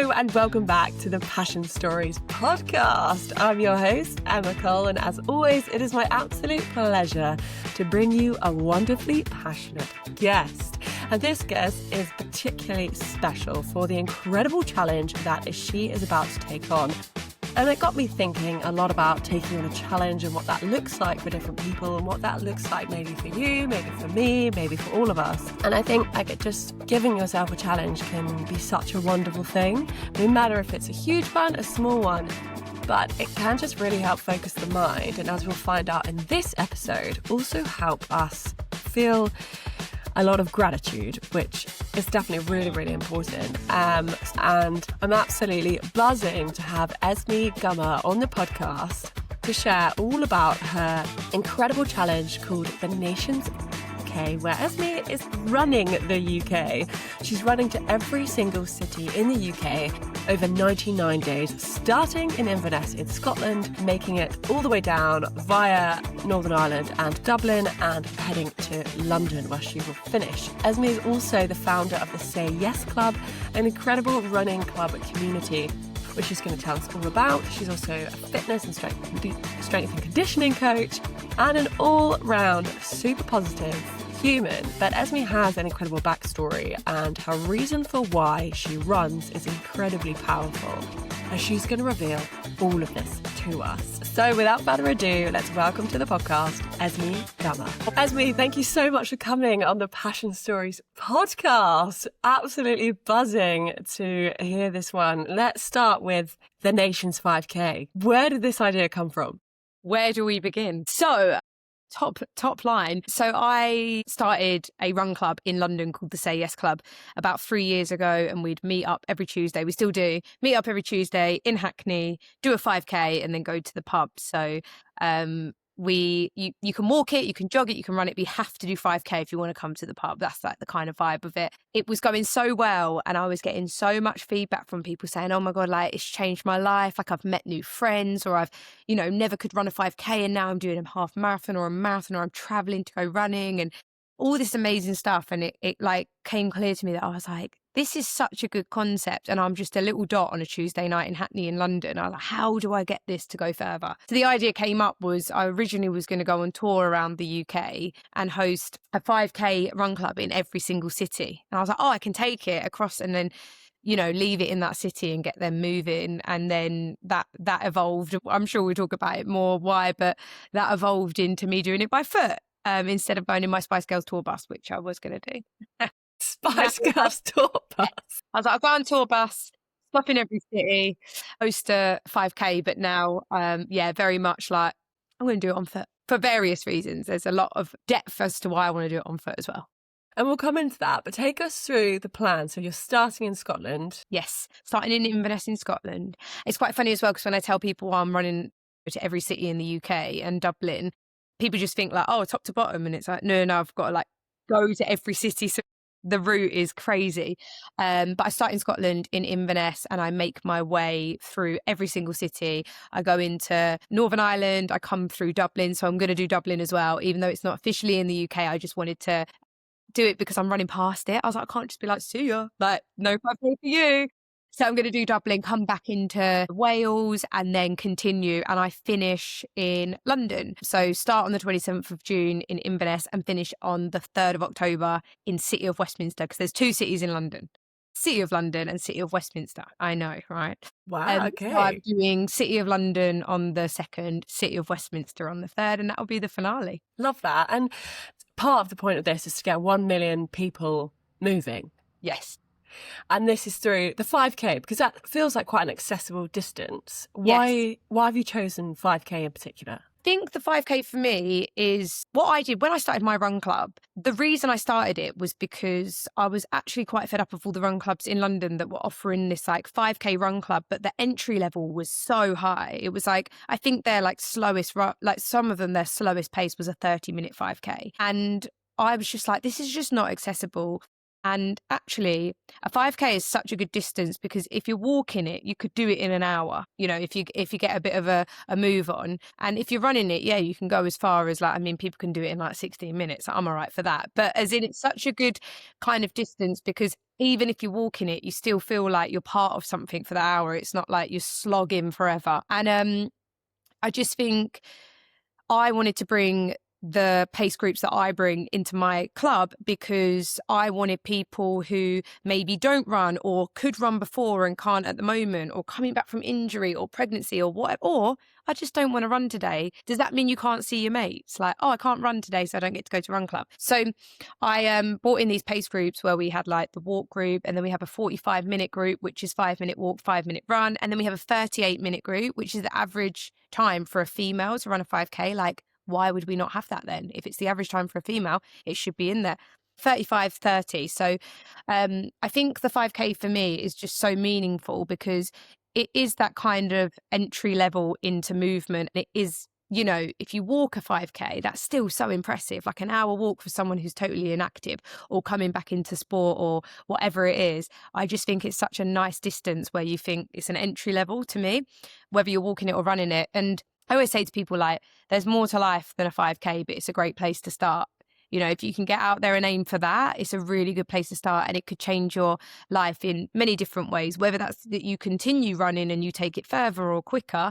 Hello and welcome back to the Passion Stories podcast. I'm your host, Emma Cole, and as always, it is my absolute pleasure to bring you a wonderfully passionate guest. And this guest is particularly special for the incredible challenge that she is about to take on. And it got me thinking a lot about taking on a challenge and what that looks like for different people and what that looks like maybe for you, maybe for me, maybe for all of us. And I think just giving yourself a challenge can be such a wonderful thing, no matter if it's a huge one, a small one, but it can just really help focus the mind. And as we'll find out in this episode, also help us feel a lot of gratitude, which is definitely really, really important. And I'm absolutely buzzing to have Esmée Gummer on the podcast to share all about her incredible challenge called the Nations UK, where Esmée is running the UK. She's running to every single city in the UK over 99 days, starting in Inverness in Scotland, making it all the way down via Northern Ireland and Dublin, and heading to London, where she will finish. Esmée is also the founder of the Say Yes Club, an incredible running club community, which she's going to tell us all about. She's also a fitness and strength and conditioning coach, and an all-round super positive human. But Esmée has an incredible backstory, and her reason for why she runs is incredibly powerful, and she's going to reveal all of this to us. So without further ado, let's welcome to the podcast Esmée Gummer. Esmée, thank you so much for coming on the Passion Stories podcast. Absolutely buzzing to hear this one. Let's start with the Nations 5K. Where did this idea come from? Where do we begin? So, top line. So I started a run club in London called the Say Yes Club about 3 years ago, and we'd meet up every Tuesday. We still do meet up every Tuesday in Hackney, do a 5K, and then go to the pub. So you can walk it, you can jog it, you can run it, but you have to do 5K if you want to come to the pub. That's like the kind of vibe of it. It was going so well, and I was getting so much feedback from people saying, oh my God, like it's changed my life. Like I've met new friends, or I've, never could run a 5K and now I'm doing a half marathon or a marathon, or I'm traveling to go running and all this amazing stuff. And it like came clear to me that I was like, this is such a good concept, and I'm just a little dot on a Tuesday night in Hackney in London. I was like, how do I get this to go further? So the idea came up was I originally was going to go on tour around the UK and host a 5K run club in every single city. And I was like, oh, I can take it across and then leave it in that city and get them moving. And then that evolved. I'm sure we'll talk about it more why, but that evolved into me doing it by foot instead of going in my Spice Girls tour bus, which I was going to do. Spice Girls tour bus. I was like, I'll go on tour bus, stop in every city, host a 5K, but now, very much like I'm going to do it on foot for various reasons. There's a lot of depth as to why I want to do it on foot as well. And we'll come into that, but take us through the plan. So you're starting in Scotland. Yes, starting in Inverness in Scotland. It's quite funny as well, because when I tell people I'm running to every city in the UK and Dublin, people just think like, oh, top to bottom. And it's like, no, I've got to like go to every city. So the route is crazy. But I start in Scotland in Inverness, and I make my way through every single city. I go into Northern Ireland. I come through Dublin. So I'm going to do Dublin as well, even though it's not officially in the UK. I just wanted to do it because I'm running past it. I was like, I can't just be like, see ya. Like, no 5K for you. So I'm going to do Dublin, come back into Wales, and then continue. And I finish in London. So start on the 27th of June in Inverness and finish on the 3rd of October in City of Westminster, because there's two cities in London. City of London and City of Westminster. I know, right? Wow, okay. So I'm doing City of London on the 2nd, City of Westminster on the 3rd, and that'll be the finale. Love that. And part of the point of this is to get 1 million people moving. Yes. And this is through the 5K, because that feels like quite an accessible distance. Yes. Why have you chosen 5K in particular? I think the 5K for me is what I did when I started my run club. The reason I started it was because I was actually quite fed up of all the run clubs in London that were offering this like 5K run club, but the entry level was so high. It was like, I think their like slowest, like some of them, their slowest pace was a 30-minute 5K. And I was just like, this is just not accessible. And actually, a 5K is such a good distance because if you're walking it, you could do it in an hour, if you get a bit of a move on. And if you're running it, yeah, you can go as far as people can do it in like 16 minutes. I'm all right for that. But as in, it's such a good kind of distance because even if you're walking it, you still feel like you're part of something for the hour. It's not like you're slogging forever. And I just think I wanted to bring the pace groups that I bring into my club because I wanted people who maybe don't run or could run before and can't at the moment, or coming back from injury or pregnancy or whatever, or I just don't want to run today. Does that mean you can't see your mates? Like, oh, I can't run today, so I don't get to go to run club. So I brought in these pace groups where we had like the walk group, and then we have a 45-minute group, which is 5-minute walk, 5-minute run. And then we have a 38-minute group, which is the average time for a female to run a 5K. Like, why would we not have that then? If it's the average time for a female, it should be in there. 35, 30. So I think the 5K for me is just so meaningful because it is that kind of entry level into movement. It is, if you walk a 5K, that's still so impressive. Like an hour walk for someone who's totally inactive or coming back into sport or whatever it is. I just think it's such a nice distance where you think it's an entry level to me, whether you're walking it or running it. And I always say to people, like, there's more to life than a 5K, but it's a great place to start. If you can get out there and aim for that, it's a really good place to start, and it could change your life in many different ways, whether that's that you continue running and you take it further or quicker,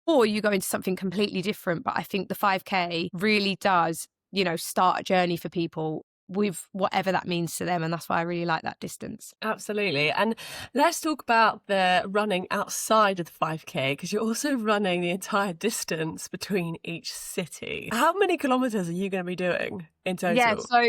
or you go into something completely different. But I think the 5K really does, start a journey for people with whatever that means to them. And that's why I really like that distance. Absolutely. And let's talk about the running outside of the 5K, because you're also running the entire distance between each city. How many kilometres are you going to be doing in total? Yeah, so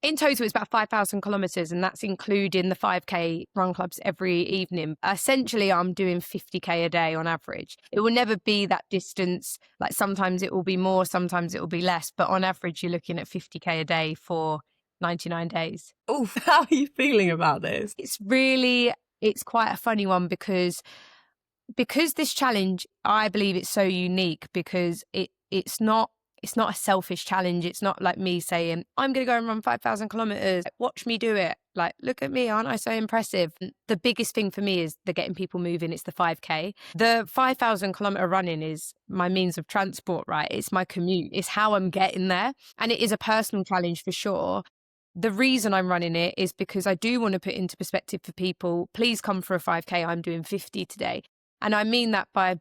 in total, it's about 5,000 kilometres, and that's including the 5K run clubs every evening. Essentially, I'm doing 50K a day on average. It will never be that distance. Like sometimes it will be more, sometimes it will be less. But on average, you're looking at 50K a day for 99 days. Oh, how are you feeling about this? It's quite a funny one because this challenge, I believe it's so unique because it's not a selfish challenge. It's not like me saying, I'm going to go and run 5,000 kilometers. Watch me do it. Like, look at me. Aren't I so impressive? The biggest thing for me is the getting people moving. It's the 5K. The 5,000 kilometer running is my means of transport, right? It's my commute. It's how I'm getting there. And it is a personal challenge for sure. The reason I'm running it is because I do want to put into perspective for people, please come for a 5K. I'm doing 50 today. And I mean that by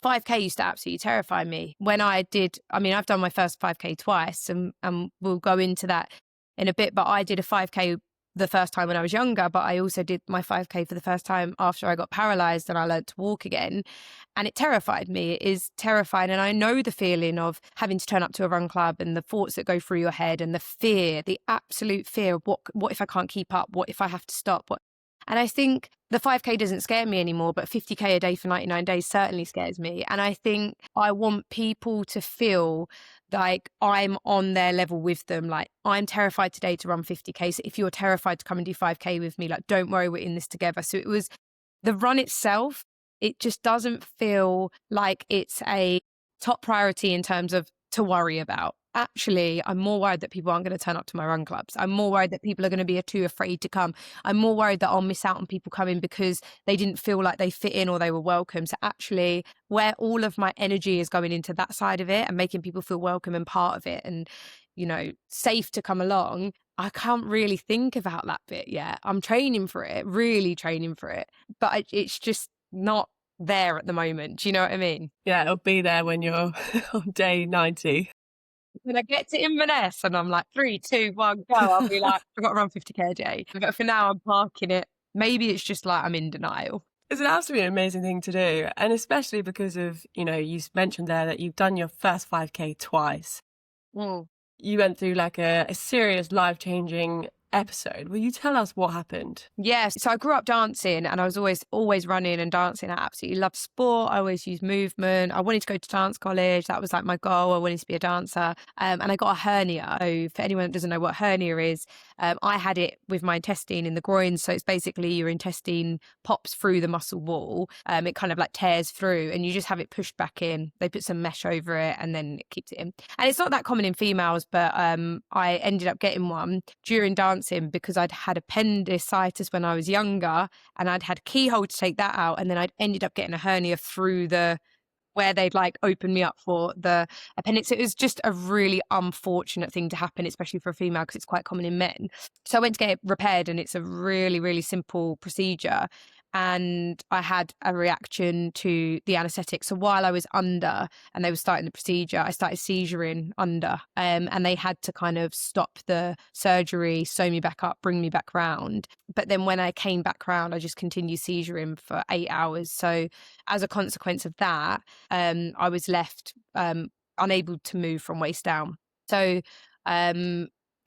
5K used to absolutely terrify me. When I've done my first 5K twice, and we'll go into that in a bit, but I did a 5K the first time when I was younger, but I also did my 5K for the first time after I got paralyzed and I learned to walk again. And it terrified me. It is terrifying. And I know the feeling of having to turn up to a run club and the thoughts that go through your head and the fear, the absolute fear of what if I can't keep up? What if I have to stop? And I think the 5K doesn't scare me anymore, but 50K a day for 99 days certainly scares me. And I think I want people to feel like I'm on their level with them. Like, I'm terrified today to run 50K. So if you're terrified to come and do 5K with me, like, don't worry, we're in this together. So it was the run itself. It just doesn't feel like it's a top priority in terms of to worry about. Actually, I'm more worried that people aren't going to turn up to my run clubs. I'm more worried that people are going to be too afraid to come. I'm more worried that I'll miss out on people coming because they didn't feel like they fit in or they were welcome. So actually, where all of my energy is going into that side of it and making people feel welcome and part of it and, safe to come along, I can't really think about that bit yet. I'm training for it, really training for it. But it's just not there at the moment. Do you know what I mean? Yeah, it'll be there when you're on day 90. When I get to Inverness and I'm like, 3, 2, 1, go, I'll be like, I've got to run 50K a day. But for now, I'm parking it. Maybe it's just like I'm in denial. It's an absolutely amazing thing to do. And especially because of, you mentioned there that you've done your first 5K twice. Mm. You went through like a serious life-changing episode. Will you tell us what happened? Yes. So I grew up dancing and I was always running and dancing. I absolutely loved sport. I always used movement. I wanted to go to dance college. That was like my goal. I wanted to be a dancer. And I got a hernia. So for anyone that doesn't know what hernia is, I had it with my intestine in the groin. So it's basically your intestine pops through the muscle wall. It kind of like tears through and you just have it pushed back in. They put some mesh over it and then it keeps it in. And it's not that common in females, but I ended up getting one during dancing. bouncing because I'd had appendicitis when I was younger, and I'd had keyhole to take that out, and then I'd ended up getting a hernia through where they'd like opened me up for the appendix. It was just a really unfortunate thing to happen, especially for a female, because it's quite common in men. So I went to get it repaired, and it's a really, really simple procedure. And I had a reaction to the anaesthetic. So while I was under and they were starting the procedure, I started seizuring under, and they had to kind of stop the surgery, sew me back up, bring me back round. But then when I came back round, I just continued seizuring for 8 hours. So as a consequence of that, I was left unable to move from waist down. So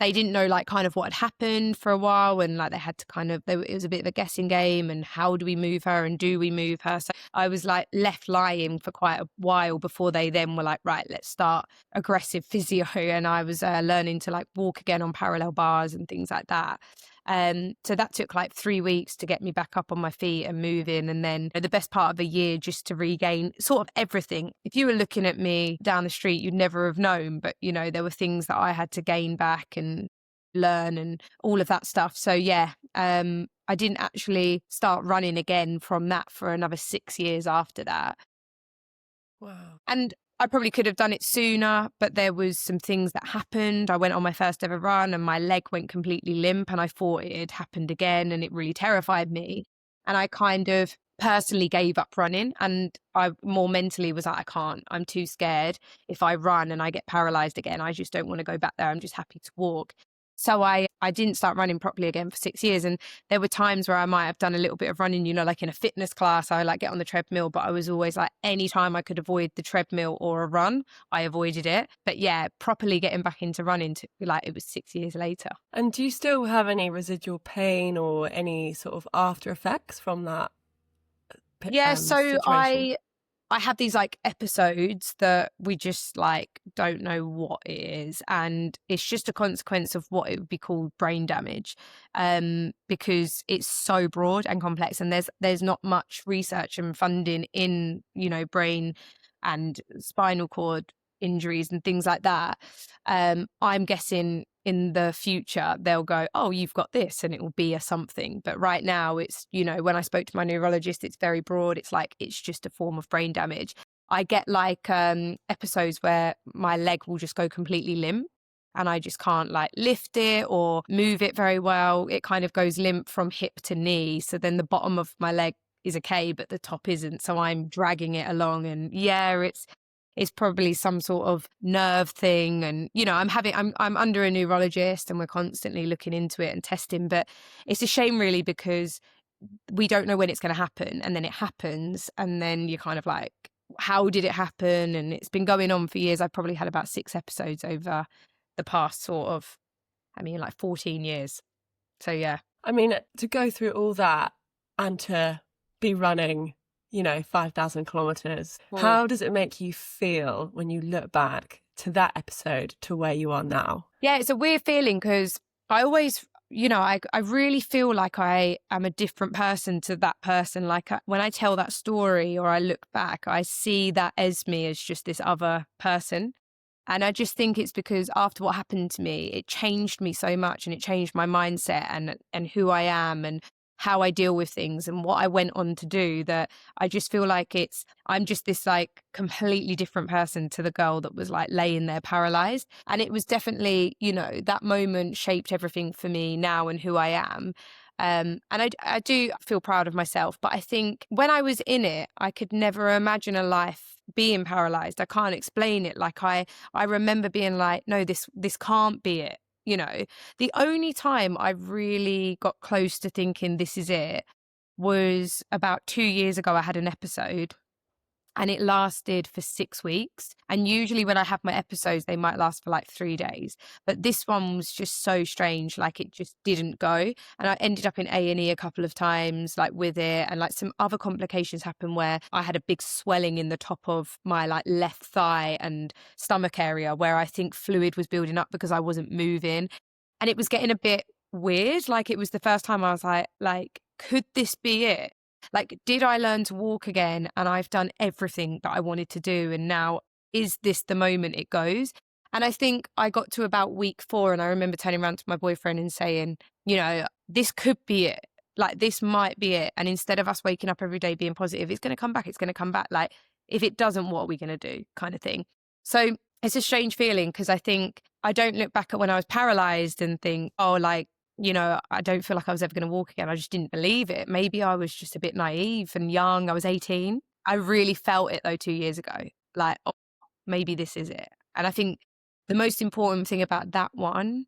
they didn't know like kind of what had happened for a while, and like they had to kind of, it was a bit of a guessing game, and how do we move her and do we move her? So I was like left lying for quite a while before they then were like, right, let's start aggressive physio. And I was learning to like walk again on parallel bars and things like that. So that took like 3 weeks to get me back up on my feet and moving. And then the best part of a year just to regain sort of everything. If you were looking at me down the street, you'd never have known. But, you know, there were things that I had to gain back and learn and all of that stuff. So, yeah, I didn't actually start running again from that for another 6 years after that. Wow. And I probably could have done it sooner, but there was some things that happened. I went on my first ever run and my leg went completely limp, and I thought it had happened again, and it really terrified me. And I kind of personally gave up running, and I more mentally was like, I can't, I'm too scared. If I run and I get paralyzed again, I just don't want to go back there. I'm just happy to walk. So I didn't start running properly again for 6 years. And there were times where I might have done a little bit of running, you know, like in a fitness class, I like get on the treadmill, but I was always like, any time I could avoid the treadmill or a run, I avoided it. But yeah, properly getting back into running, like it was 6 years later. And do you still have any residual pain or any sort of after effects from that? Yeah, so situation? I have these like episodes that we just like don't know what it is, and it's just a consequence of what it would be called brain damage, because it's so broad and complex, and there's not much research and funding in, you know, brain and spinal cord injuries and things like that. I'm guessing in the future they'll go, oh, you've got this, and it will be a something. But right now it's, you know, when I spoke to my neurologist, it's very broad. It's like, it's just a form of brain damage. I get like episodes where my leg will just go completely limp, and I just can't like lift it or move it very well. It kind of goes limp from hip to knee. So then the bottom of my leg is okay, but the top isn't. So I'm dragging it along, and yeah, it's probably some sort of nerve thing. And, you know, I'm under a neurologist, and we're constantly looking into it and testing. But it's a shame really, because we don't know when it's going to happen, and then it happens, and then you're kind of like, how did it happen? And it's been going on for years. I've probably had about 6 episodes over the past like 14 years. So yeah. I mean, to go through all that and to be running, you know, 5,000 kilometers, how does it make you feel when you look back to that episode to where you are now? Yeah, it's a weird feeling, because I always, you know, I really feel like I am a different person to that person. Like when I tell that story or I look back, I see that Esme as just this other person. And I just think it's because after what happened to me, it changed me so much, and it changed my mindset and who I am and how I deal with things and what I went on to do, that I just feel like I'm just this like completely different person to the girl that was like laying there paralyzed. And it was definitely, you know, that moment shaped everything for me now and who I am. And I do feel proud of myself, but I think when I was in it, I could never imagine a life being paralyzed. I can't explain it. Like I remember being like, no, this can't be it. You know, the only time I really got close to thinking this is it was about 2 years ago. I had an episode, and it lasted for 6 weeks. And usually when I have my episodes, they might last for like 3 days. But this one was just so strange. Like it just didn't go. And I ended up in A&E a couple of times, like with it. And like some other complications happened where I had a big swelling in the top of my like left thigh and stomach area, where I think fluid was building up because I wasn't moving. And it was getting a bit weird. Like it was the first time I was like, could this be it? Like, did I learn to walk again? And I've done everything that I wanted to do. And now is this the moment it goes? And I think I got to about week 4 and I remember turning around to my boyfriend and saying, this could be it. Like, this might be it. And instead of us waking up every day being positive, it's going to come back. It's going to come back. Like, if it doesn't, what are we going to do, kind of thing. So it's a strange feeling because I think I don't look back at when I was paralyzed and think, oh, like, I don't feel like I was ever going to walk again. I just didn't believe it. Maybe I was just a bit naive and young. I was 18. I really felt it though 2 years ago. Like, oh, maybe this is it. And I think the most important thing about that one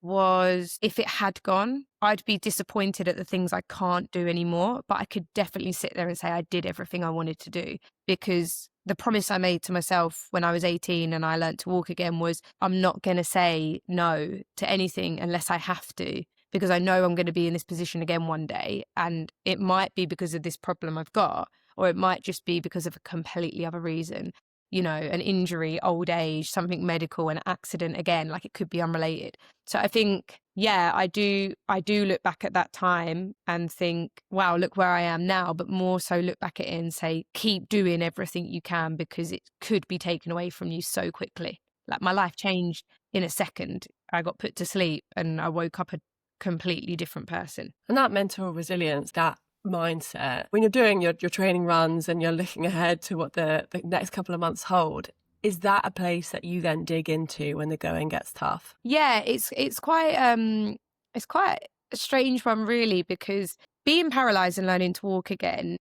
was if it had gone, I'd be disappointed at the things I can't do anymore, but I could definitely sit there and say I did everything I wanted to do, because the promise I made to myself when I was 18 and I learned to walk again was I'm not going to say no to anything unless I have to, because I know I'm going to be in this position again one day. And it might be because of this problem I've got, or it might just be because of a completely other reason. An injury, old age, something medical, an accident again, like it could be unrelated. So I think, yeah, I do look back at that time and think, wow, look where I am now, but more so look back at it and say, keep doing everything you can because it could be taken away from you so quickly. Like my life changed in a second. I got put to sleep and I woke up a completely different person. And that mental resilience, that mindset, when you're doing your training runs and you're looking ahead to what the next couple of months hold, is that a place that you then dig into when the going gets tough? Yeah, it's quite a strange one really, because being paralyzed and learning to walk again,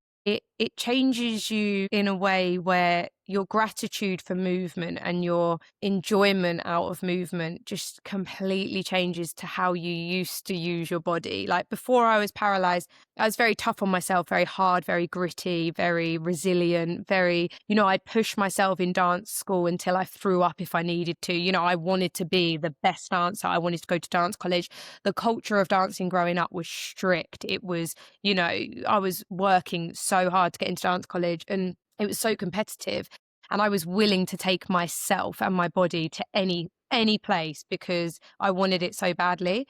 it changes you in a way where your gratitude for movement and your enjoyment out of movement just completely changes to how you used to use your body. Like before I was paralyzed, I was very tough on myself, very hard, very gritty, very resilient, very, I'd push myself in dance school until I threw up if I needed to. I wanted to be the best dancer. I wanted to go to dance college. The culture of dancing growing up was strict. It was, I was working so hard to get into dance college and it was so competitive. And I was willing to take myself and my body to any place because I wanted it so badly.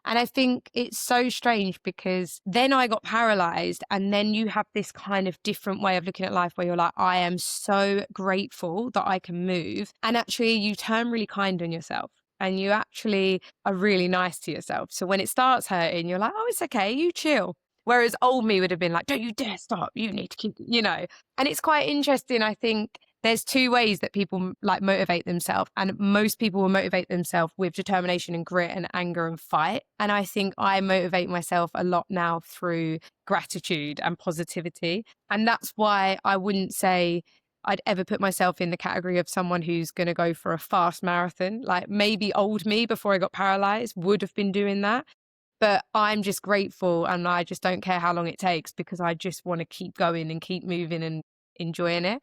And I think it's so strange because then I got paralyzed and then you have this kind of different way of looking at life where you're like, I am so grateful that I can move. And actually you turn really kind on yourself and you actually are really nice to yourself. So when it starts hurting, you're like, oh, it's okay, you chill. Whereas old me would have been like, don't you dare stop. You need to keep, And it's quite interesting. I think there's 2 ways that people like motivate themselves. And most people will motivate themselves with determination and grit and anger and fight. And I think I motivate myself a lot now through gratitude and positivity. And that's why I wouldn't say I'd ever put myself in the category of someone who's going to go for a fast marathon. Like maybe old me before I got paralyzed would have been doing that. But I'm just grateful and I just don't care how long it takes because I just want to keep going and keep moving and enjoying it.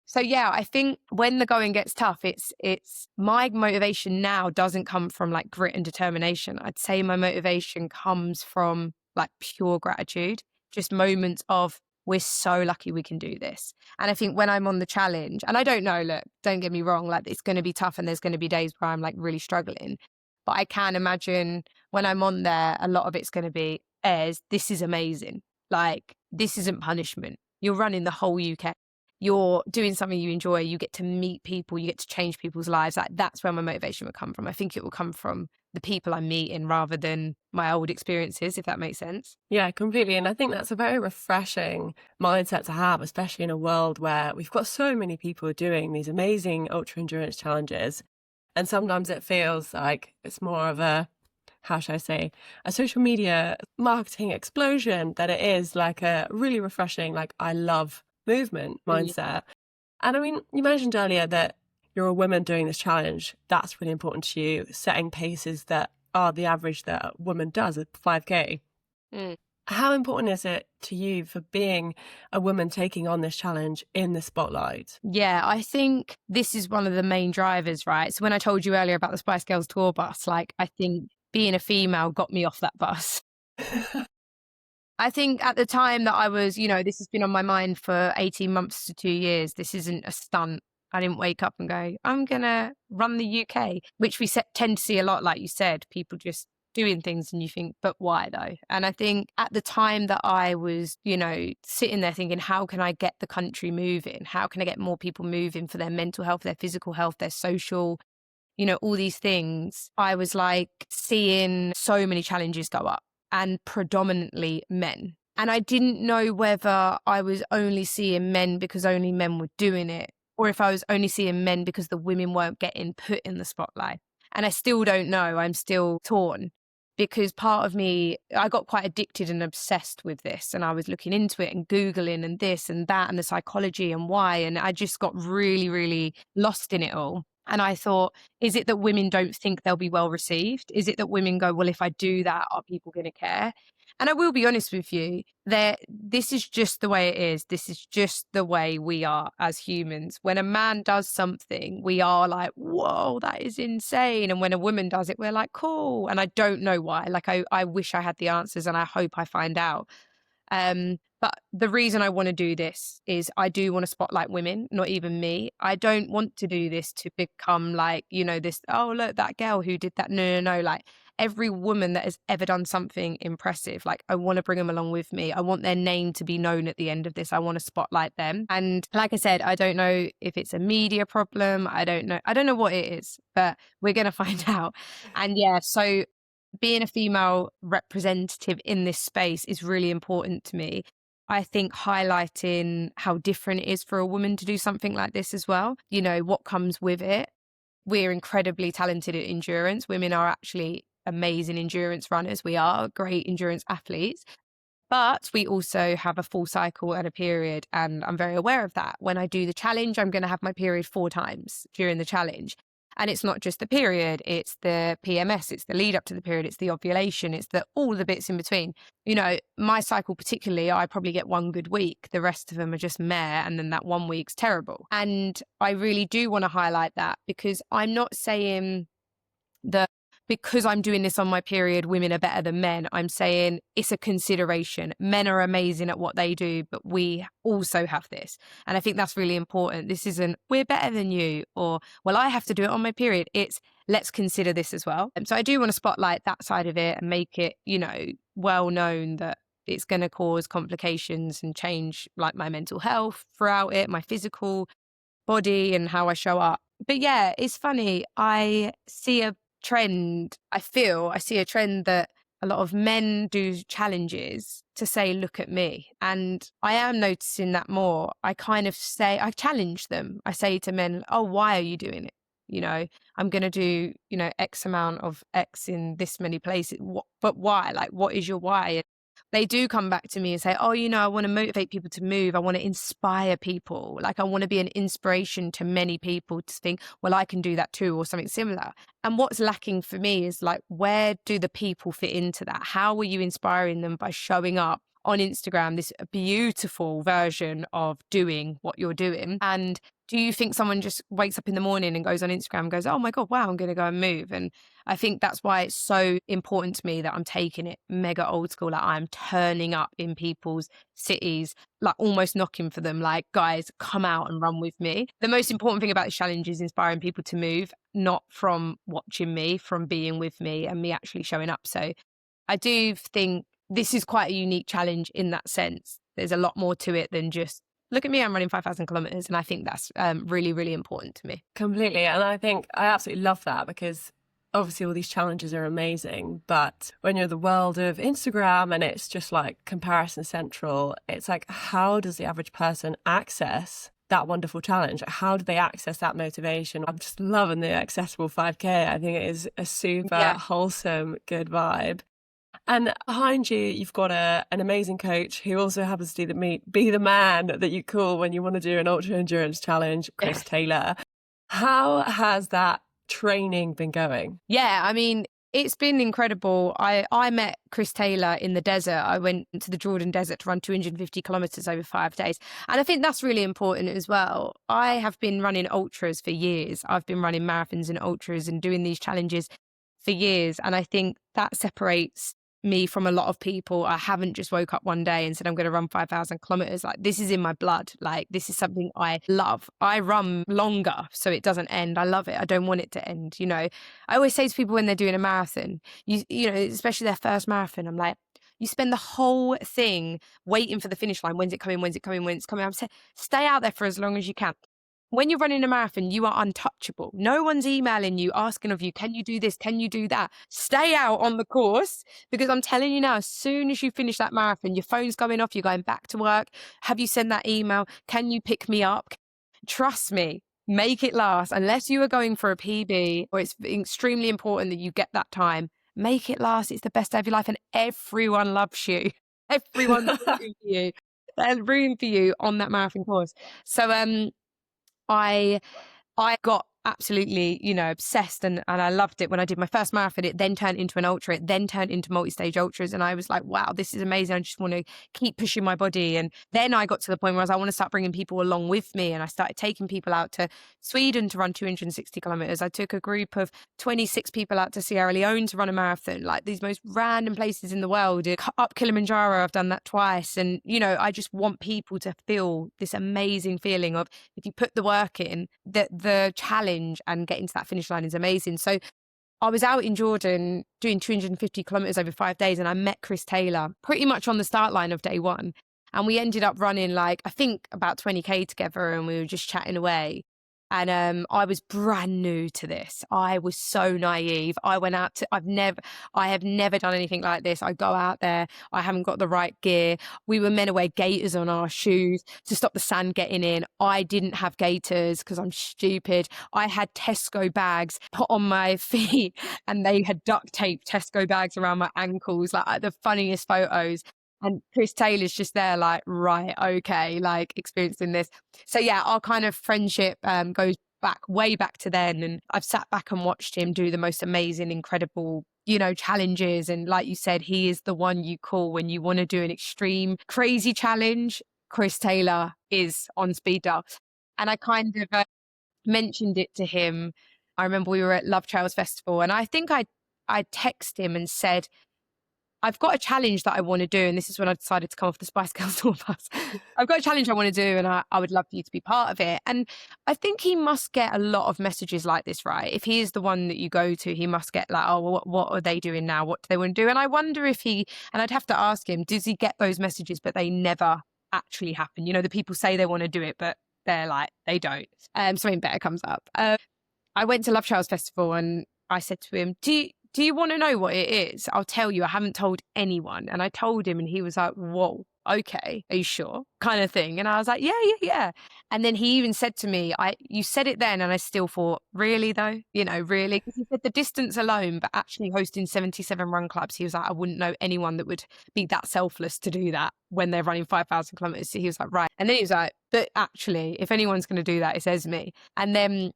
So yeah, I think when the going gets tough, it's my motivation now doesn't come from like grit and determination. I'd say my motivation comes from like pure gratitude, just moments of we're so lucky we can do this. And I think when I'm on the challenge, and I don't know, look, don't get me wrong, like it's going to be tough and there's going to be days where I'm like really struggling. But I can imagine when I'm on there, a lot of it's going to be, this is amazing. Like, this isn't punishment. You're running the whole UK. You're doing something you enjoy. You get to meet people. You get to change people's lives. Like, that's where my motivation would come from. I think it will come from the people I'm meeting rather than my old experiences, if that makes sense. Yeah, completely. And I think that's a very refreshing mindset to have, especially in a world where we've got so many people doing these amazing ultra endurance challenges. And sometimes it feels like it's more of a, how should I say, a social media marketing explosion than it is like a really refreshing, like I love movement mindset. And I mean, you mentioned earlier that you're a woman doing this challenge. That's really important to you, setting paces that are the average that a woman does at 5K. How important is it to you for being a woman taking on this challenge in the spotlight? Yeah, I think this is one of the main drivers, right? So when I told you earlier about the Spice Girls tour bus, like I think being a female got me off that bus. I think at the time that I was, this has been on my mind for 18 months to 2 years. This isn't a stunt. I didn't wake up and go, I'm going to run the UK, which we tend to see a lot, like you said, people just doing things and you think, but why though? And I think at the time that I was, sitting there thinking, how can I get the country moving? How can I get more people moving for their mental health, their physical health, their social, all these things, I was like seeing so many challenges go up, and predominantly men. And I didn't know whether I was only seeing men because only men were doing it, or if I was only seeing men because the women weren't getting put in the spotlight. And I still don't know. I'm still torn, because part of me, I got quite addicted and obsessed with this. And I was looking into it and Googling and this and that and the psychology and why. And I just got really, really lost in it all. And I thought, is it that women don't think they'll be well received? Is it that women go, well, if I do that, are people going to care? And I will be honest with you, this is just the way it is. This is just the way we are as humans. When a man does something, we are like, whoa, that is insane. And when a woman does it, we're like, cool. And I don't know why. Like, I wish I had the answers, and I hope I find out. But the reason I want to do this is I do want to spotlight women, not even me. I don't want to do this to become like, this, oh, look, that girl who did that. No, no, no. Like, every woman that has ever done something impressive, like, I want to bring them along with me. I want their name to be known at the end of this. I want to spotlight them. And like I said, I don't know if it's a media problem. I don't know what it is, but we're going to find out. And yeah, so being a female representative in this space is really important to me. I think highlighting how different it is for a woman to do something like this as well, what comes with it. We're incredibly talented at endurance. Women are actually amazing endurance runners. We are great endurance athletes. But we also have a full cycle and a period, and I'm very aware of that. When I do the challenge, I'm going to have my period 4 times during the challenge. And it's not just the period, it's the PMS, it's the lead up to the period, it's the ovulation, it's all the bits in between. My cycle particularly, I probably get 1 good week. The rest of them are just meh, and then that 1 week's terrible. And I really do want to highlight that, because I'm not saying that because I'm doing this on my period, women are better than men. I'm saying it's a consideration. Men are amazing at what they do, but we also have this. And I think that's really important. This isn't, we're better than you, or, well, I have to do it on my period. It's, let's consider this as well. And so I do want to spotlight that side of it and make it, well known that it's going to cause complications and change like my mental health throughout it, my physical body and how I show up. But yeah, it's funny. I see a trend that a lot of men do challenges to say, look at me. And I am noticing that more. I challenge them. I say to men, oh, why are you doing it? I'm going to do, X amount of X in this many places. But why? Like, what is your why? And they do come back to me and say, oh, I want to motivate people to move. I want to inspire people. Like, I want to be an inspiration to many people to think, well, I can do that too, or something similar. And what's lacking for me is like, where do the people fit into that? How are you inspiring them by showing up on Instagram, this beautiful version of doing what you're doing? And do you think someone just wakes up in the morning and goes on Instagram and goes, oh my God, wow, I'm going to go and move? And I think that's why it's so important to me that I'm taking it mega old school. Like, I'm turning up in people's cities, like almost knocking for them, like, guys, come out and run with me. The most important thing about this challenge is inspiring people to move, not from watching me, from being with me and me actually showing up. So I do think this is quite a unique challenge in that sense. There's a lot more to it than just, look at me, I'm running 5,000 kilometers. And I think that's really, really important to me. Completely. And I think I absolutely love that, because obviously all these challenges are amazing, but when you're in the world of Instagram and it's just like comparison central, it's like, how does the average person access that wonderful challenge? How do they access that motivation? I'm just loving the accessible 5K. I think it is a super wholesome, good vibe. And behind you, you've got an amazing coach who also happens to be the man that you call when you want to do an ultra endurance challenge, Chris Taylor. How has that training been going? Yeah, I mean, it's been incredible. I met Chris Taylor in the desert. I went to the Jordan desert to run 250 kilometers over 5 days. And I think that's really important as well. I have been running ultras for years. I've been running marathons and ultras and doing these challenges for years. And I think that separates me from a lot of people. I haven't just woke up one day and said, I'm going to run 5,000 kilometers. Like, this is in my blood. Like, this is something I love. I run longer so it doesn't end. I love it. I don't want it to end. I always say to people when they're doing a marathon, especially their first marathon, I'm like, you spend the whole thing waiting for the finish line. When's it coming? When's it coming? When it's coming? I'm saying, stay out there for as long as you can. when you're running a marathon, you are untouchable. No one's emailing you, asking of you, can you do this? Can you do that? Stay out on the course, because I'm telling you now, as soon as you finish that marathon, your phone's going off, you're going back to work. Have you sent that email? Can you pick me up? Trust me, make it last. Unless you are going for a PB or it's extremely important that you get that time, make it last. It's the best day of your life and everyone loves you. Everyone's rooting for you. They're rooting for you on that marathon course. So, I got absolutely, obsessed and I loved it when I did my first marathon. It then turned into an ultra. It then turned into multi-stage ultras. And I was like, wow, this is amazing. I just want to keep pushing my body. And then I got to the point where I want to start bringing people along with me. And I started taking people out to Sweden to run 260 kilometers. I took a group of 26 people out to Sierra Leone to run a marathon, like these most random places in the world. Up Kilimanjaro, I've done that twice. And, I just want people to feel this amazing feeling of, if you put the work in, that the challenge and getting to that finish line is amazing. So I was out in Jordan doing 250 kilometers over 5 days, and I met Chris Taylor pretty much on the start line of day one. And we ended up running I think about 20K together, and we were just chatting away. And I was brand new to this. I was so naive. I went out to, I have never done anything like this. I go out there, I haven't got the right gear. We were meant to wear gaiters on our shoes to stop the sand getting in. I didn't have gaiters because I'm stupid. I had Tesco bags put on my feet and they had duct tape Tesco bags around my ankles, like the funniest photos. And Chris Taylor's just there right, okay, experiencing this. So yeah, our kind of friendship goes way back to then. And I've sat back and watched him do the most amazing, incredible, challenges. And like you said, he is the one you call when you want to do an extreme, crazy challenge. Chris Taylor is on speed dial. And I kind of mentioned it to him. I remember we were at Love Trails Festival, and I think I texted him and said, I've got a challenge that I want to do. And this is when I decided to come off the Spice Girls tour bus. I've got a challenge I want to do, and I would love for you to be part of it. And I think he must get a lot of messages like this, right? If he is the one that you go to, he must get oh, well, what are they doing now? What do they want to do? And I wonder if and I'd have to ask him, does he get those messages, but they never actually happen? The people say they want to do it, but they're they don't. Something better comes up. I went to Love Trails Festival and I said to him, do you want to know what it is? I'll tell you. I haven't told anyone. And I told him and he was like, whoa, okay, are you sure? Kind of thing. And I was like, yeah. And then he even said to me, you said it then, and I still thought, really though? Really? Because he said the distance alone, but actually hosting 77 run clubs, he was like, I wouldn't know anyone that would be that selfless to do that when they're running 5,000 kilometers. So he was like, right. And then he was like, but actually, if anyone's going to do that, it's Esme. And then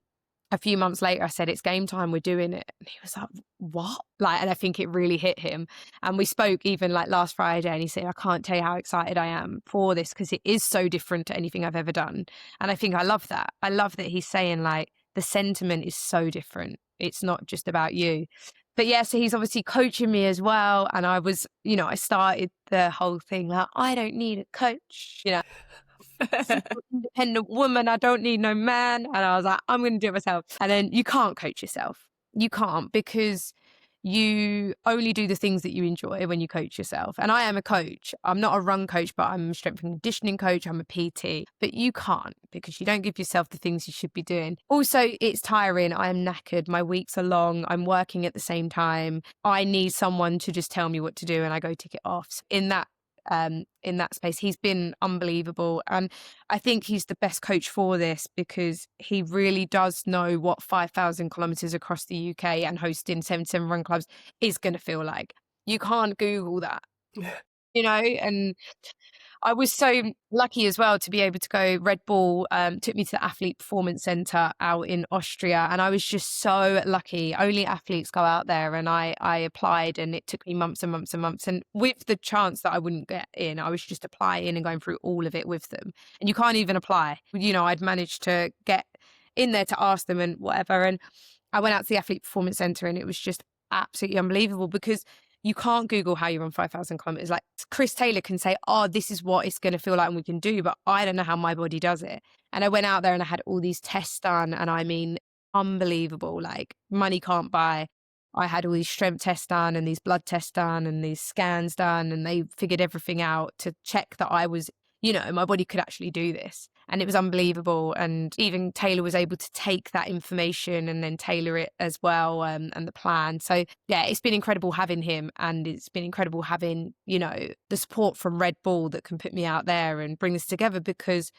a few months later, I said, it's game time, we're doing it. And he was like, what? And I think it really hit him. And we spoke even last Friday, and he said, I can't tell you how excited I am for this, because it is so different to anything I've ever done. And I think I love that. I love that he's saying the sentiment is so different. It's not just about you. But yeah, so he's obviously coaching me as well. And I was, I started the whole thing I don't need a coach, independent woman, I don't need no man. And I was like, I'm going to do it myself. And then you can't coach yourself. You can't, because you only do the things that you enjoy when you coach yourself. And I am a coach. I'm not a run coach, but I'm a strength and conditioning coach. I'm a PT. But you can't, because you don't give yourself the things you should be doing. Also, it's tiring. I am knackered. My weeks are long. I'm working at the same time. I need someone to just tell me what to do, and I go tick it off. So in that space, he's been unbelievable. And I think he's the best coach for this, because he really does know what 5,000 kilometers across the UK and hosting 77 run clubs is going to feel like. You can't Google that, and I was so lucky as well to be able to go. Red Bull took me to the Athlete Performance Center out in Austria, and I was just so lucky. Only athletes go out there, and I applied, and it took me months and months and months. And with the chance that I wouldn't get in, I was just applying and going through all of it with them. And you can't even apply. I'd managed to get in there to ask them and whatever. And I went out to the Athlete Performance Center, and it was just absolutely unbelievable, because you can't Google how you run 5,000 kilometers. Chris Taylor can say, oh, this is what it's going to feel like and we can do, but I don't know how my body does it. And I went out there and I had all these tests done, and I mean, unbelievable, money can't buy. I had all these strength tests done and these blood tests done and these scans done, and they figured everything out to check that I was my body could actually do this. And it was unbelievable. And even Taylor was able to take that information and then tailor it as well, and the plan. So yeah, it's been incredible having him, and it's been incredible having, the support from Red Bull that can put me out there and bring this together, because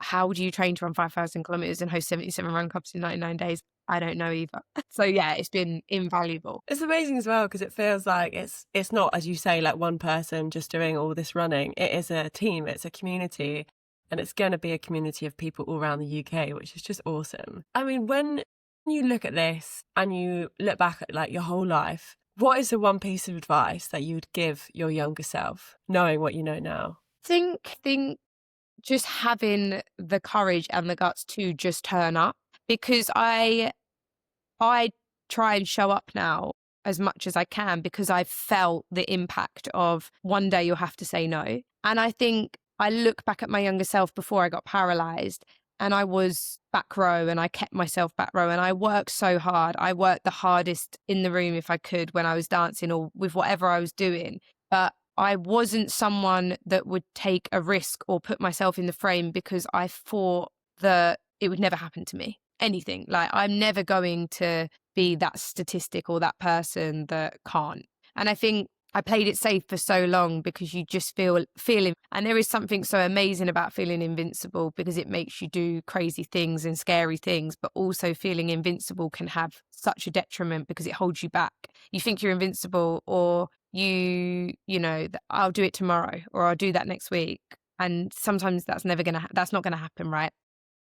how do you train to run 5,000 kilometers and host 77 run clubs in 99 days? I don't know either. So yeah, it's been invaluable. It's amazing as well, because it feels like it's not, as you say, like one person just doing all this running. It is a team, it's a community, and it's going to be a community of people all around the UK, which is just awesome. I mean, when you look at this and you look back at like your whole life, what is the one piece of advice that you would give your younger self, knowing what you know now? Think just having the courage and the guts to just turn up, because I try and show up now as much as I can, because I've felt the impact of one day you'll have to say no. And I think I look back at my younger self before I got paralyzed, and I was back row and I kept myself back row, and I worked so hard. I worked the hardest in the room if I could when I was dancing or with whatever I was doing. But I wasn't someone that would take a risk or put myself in the frame, because I thought that it would never happen to me. Anything. Like, I'm never going to be that statistic or that person that can't. And I think I played it safe for so long, because you just feeling, and there is something so amazing about feeling invincible, because it makes you do crazy things and scary things, but also feeling invincible can have such a detriment because it holds you back. You think you're invincible, or I'll do it tomorrow, or I'll do that next week. And sometimes that's not going to happen, right?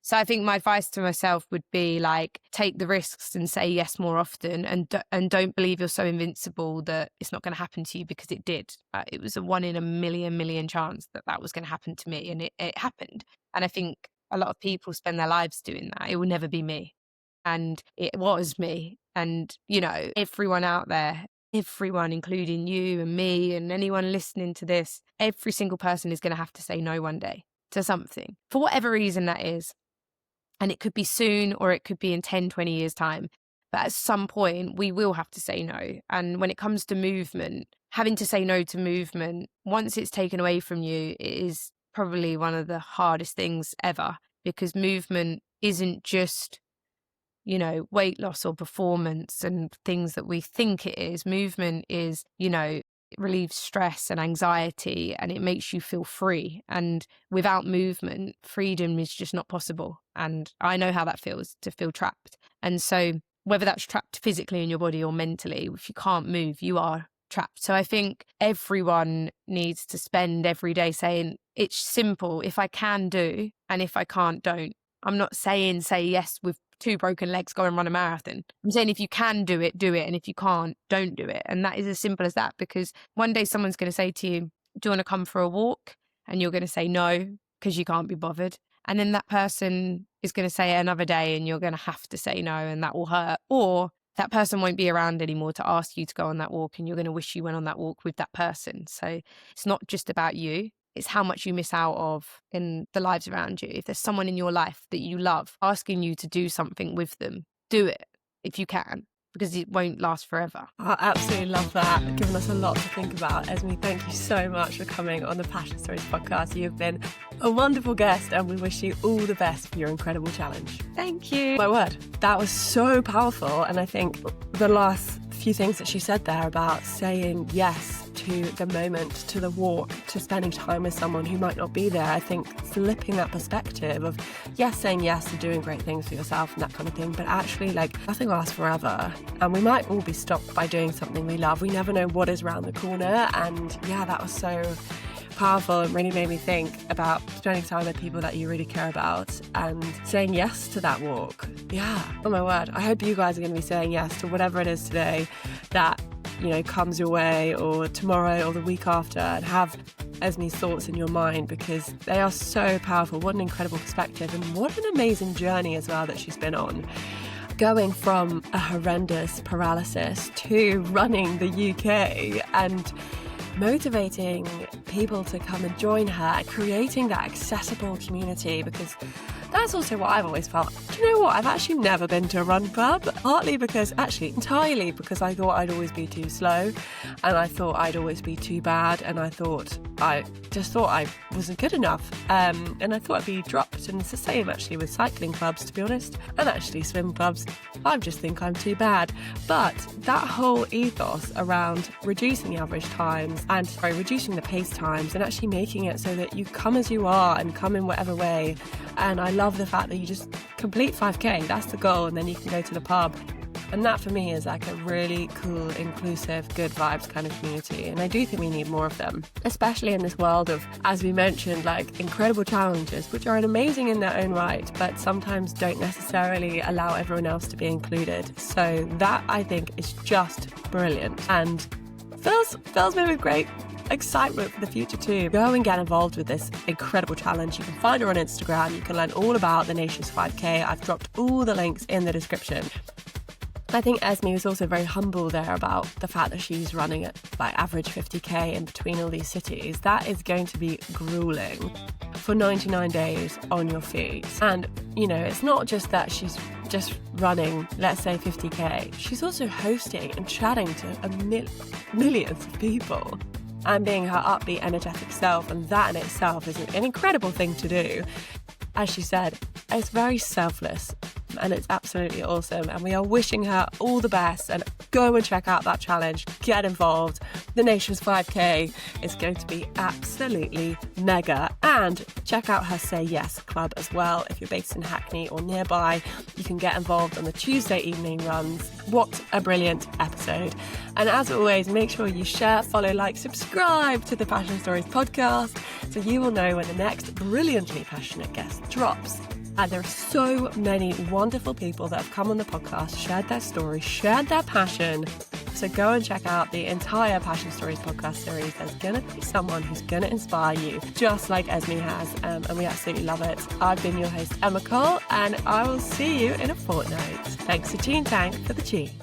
So I think my advice to myself would be like, take the risks and say yes more often, and don't believe you're so invincible that it's not going to happen to you, because it did. It was a 1 in a million chance that was going to happen to me, and it happened. And I think a lot of people spend their lives doing that. It will never be me. And it was me. And, everyone out there, everyone, including you and me and anyone listening to this, every single person is going to have to say no one day to something, for whatever reason that is. And it could be soon, or it could be in 10, 20 years' time. But at some point, we will have to say no. And when it comes to movement, having to say no to movement, once it's taken away from you, it is probably one of the hardest things ever, because movement isn't just, weight loss or performance and things that we think it is. Movement is, it relieves stress and anxiety, and it makes you feel free. And without movement, freedom is just not possible. And I know how that feels, to feel trapped. And so whether that's trapped physically in your body or mentally, if you can't move, you are trapped. So I think everyone needs to spend every day saying, it's simple. If I can, do, and if I can't, don't. I'm not saying say yes with 2 broken legs, go and run a marathon. I'm saying if you can do it, and if you can't, don't do it. And that is as simple as that, because one day someone's going to say to you, do you want to come for a walk? And you're going to say no, because you can't be bothered. And then that person is going to say it another day, and you're going to have to say no, and that will hurt. Or that person won't be around anymore to ask you to go on that walk, and you're going to wish you went on that walk with that person. So it's not just about you. It's how much you miss out of in the lives around you. If there's someone in your life that you love asking you to do something with them, do it if you can, because it won't last forever. I absolutely love that. Giving us a lot to think about. Esme, thank you so much for coming on the Passion Stories podcast. You've been a wonderful guest, and we wish you all the best for your incredible challenge. Thank you. My word, that was so powerful. And I think the last few things that she said there about saying yes to the moment, to the walk, to spending time with someone who might not be there, I think flipping that perspective of, yes, saying yes to doing great things for yourself and that kind of thing, but actually, like, nothing lasts forever, and we might all be stopped by doing something we love. We never know what is around the corner. And yeah, that was so powerful and really made me think about spending time with people that you really care about and saying yes to that walk. Yeah, oh my word. I hope you guys are going to be saying yes to whatever it is today that, comes your way, or tomorrow or the week after, and have Esme's thoughts in your mind, because they are so powerful. What an incredible perspective, and what an amazing journey as well that she's been on. Going from a horrendous paralysis to running the UK and motivating people to come and join her, creating that accessible community, because that's also what I've always felt. Do you know what? I've actually never been to a run club, entirely because I thought I'd always be too slow, and I thought I'd always be too bad, and I thought I just thought I wasn't good enough. And I thought I'd be dropped. And it's the same actually with cycling clubs, to be honest, and actually swim clubs. I just think I'm too bad. But that whole ethos around reducing the average times and reducing the pace times and actually making it so that you come as you are and come in whatever way. And I love the fact that you just complete 5K. That's the goal. And then you can go to the pub. And that for me is like a really cool, inclusive, good vibes kind of community. And I do think we need more of them, especially in this world of, as we mentioned, like incredible challenges, which are amazing in their own right, but sometimes don't necessarily allow everyone else to be included. So that I think is just brilliant and fills me with great excitement for the future too. Go and get involved with this incredible challenge. You can find her on Instagram. You can learn all about the Nations 5K. I've dropped all the links in the description. I think Esme was also very humble there about the fact that she's running at like average 50k in between all these cities. That is going to be grueling for 99 days on your feet. And, you know, it's not just that she's just running, let's say 50k. She's also hosting and chatting to millions of people and being her upbeat, energetic self. And that in itself is an incredible thing to do. As she said, it's very selfless. And it's absolutely awesome. And we are wishing her all the best. And go and check out that challenge. Get involved. The Nations 5K is going to be absolutely mega. And check out her Say Yes club as well. If you're based in Hackney or nearby, you can get involved on the Tuesday evening runs. What a brilliant episode. And as always, make sure you share, follow, like, subscribe to the Passion Stories podcast so you will know when the next brilliantly passionate guest drops. And there are so many wonderful people that have come on the podcast, shared their story, shared their passion. So go and check out the entire Passion Stories podcast series. There's going to be someone who's going to inspire you, just like Esme has. And we absolutely love it. I've been your host, Emma Cole, and I will see you in a fortnight. Thanks to Gene Tank for the tea.